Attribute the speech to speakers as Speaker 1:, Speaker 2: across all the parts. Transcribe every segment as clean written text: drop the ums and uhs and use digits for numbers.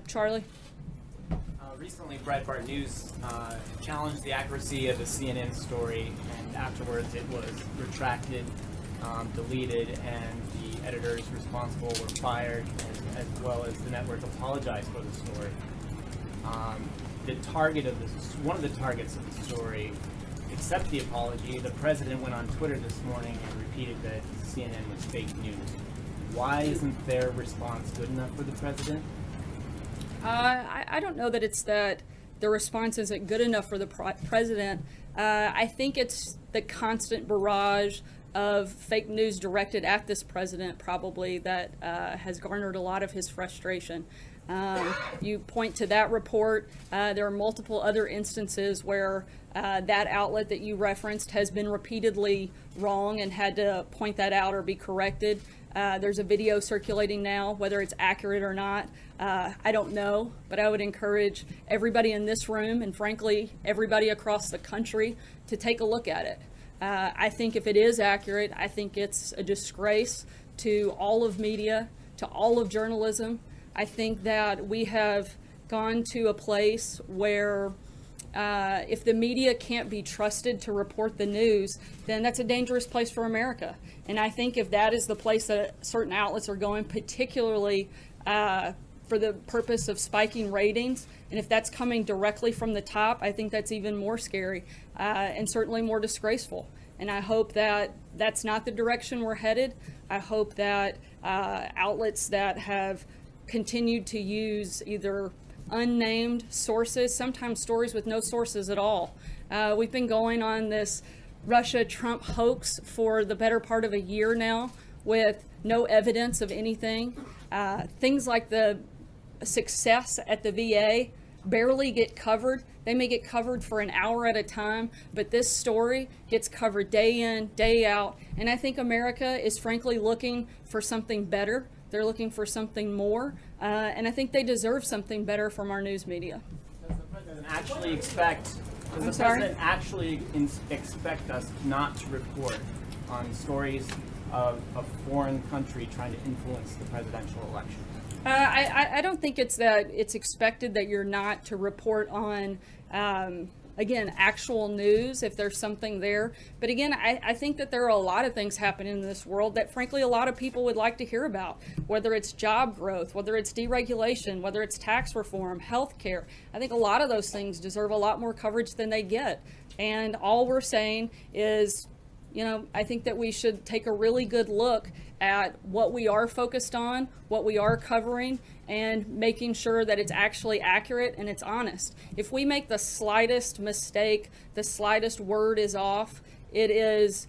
Speaker 1: Charlie?
Speaker 2: Recently, Breitbart News challenged the accuracy of a CNN story, and afterwards it was retracted, deleted, and the editors responsible were fired, as well as the network apologized for the story. One of the targets of the story accepted the apology. The president went on Twitter this morning and repeated that CNN was fake news. Why isn't their response good enough for the president?
Speaker 1: I don't know that it's that the response isn't good enough for the president. I think it's the constant barrage of fake news directed at this president probably that has garnered a lot of his frustration. You point to that report. There are multiple other instances where that outlet that you referenced has been repeatedly wrong and had to point that out or be corrected. There's a video circulating now, whether it's accurate or not, I don't know, but I would encourage everybody in this room and frankly, everybody across the country to take a look at it. I think if it is accurate, I think it's a disgrace to all of media, to all of journalism. I think that we have gone to a place where if the media can't be trusted to report the news, then that's a dangerous place for America. And I think if that is the place that certain outlets are going, particularly for the purpose of spiking ratings, and if that's coming directly from the top, I think that's even more scary and certainly more disgraceful. And I hope that that's not the direction we're headed. I hope that outlets that have continued to use either unnamed sources, sometimes stories with no sources at all. We've been going on this Russia-Trump hoax for the better part of a year now with no evidence of anything. Things like the success at the VA barely get covered. They may get covered for an hour at a time, but this story gets covered day in, day out. And I think America is frankly looking for something better. They're looking for something more, and I think they deserve something better from our news media.
Speaker 2: Does the president actually expect us not to report on stories of a foreign country trying to influence the presidential election?
Speaker 1: I don't think it's that it's expected that you're not to report on again, actual news if there's something there. But again, I think that there are a lot of things happening in this world that frankly a lot of people would like to hear about, whether it's job growth, whether it's deregulation, whether it's tax reform, health care. I think a lot of those things deserve a lot more coverage than they get. And all we're saying is, you know, I think that we should take a really good look at what we are focused on, what we are covering, and making sure that it's actually accurate and it's honest. If we make the slightest mistake, the slightest word is off, it is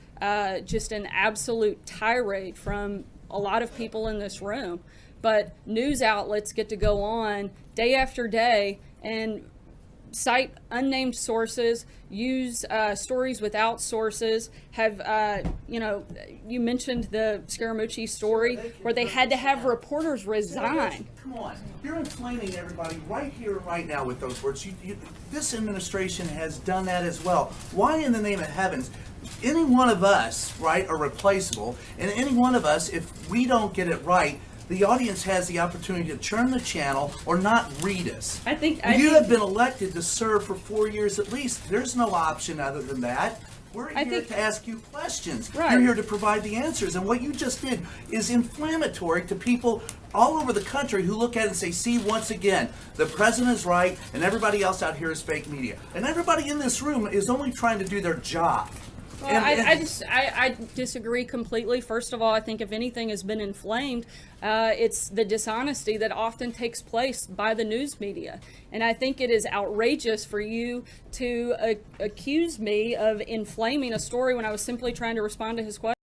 Speaker 1: just an absolute tirade from a lot of people in this room. But news outlets get to go on day after day and cite unnamed sources, use stories without sources, have, you know, you mentioned the Scaramucci story where they had to have reporters resign.
Speaker 3: Come on, you're inflaming everybody right here, right now with those words. This administration has done that as well. Why in the name of heavens? Any one of us, right, are replaceable, and any one of us, if we don't get it right, the audience has the opportunity to turn the channel or not read us. You have been elected to serve for 4 years at least. There's no option other than that. We're here to ask you questions.
Speaker 1: Right.
Speaker 3: You're here to provide the answers. And what you just did is inflammatory to people all over the country who look at it and say, see, once again, the president is right and everybody else out here is fake media. And everybody in this room is only trying to do their job.
Speaker 1: Well, I disagree completely. First of all, I think if anything has been inflamed, it's the dishonesty that often takes place by the news media. And I think it is outrageous for you to accuse me of inflaming a story when I was simply trying to respond to his question.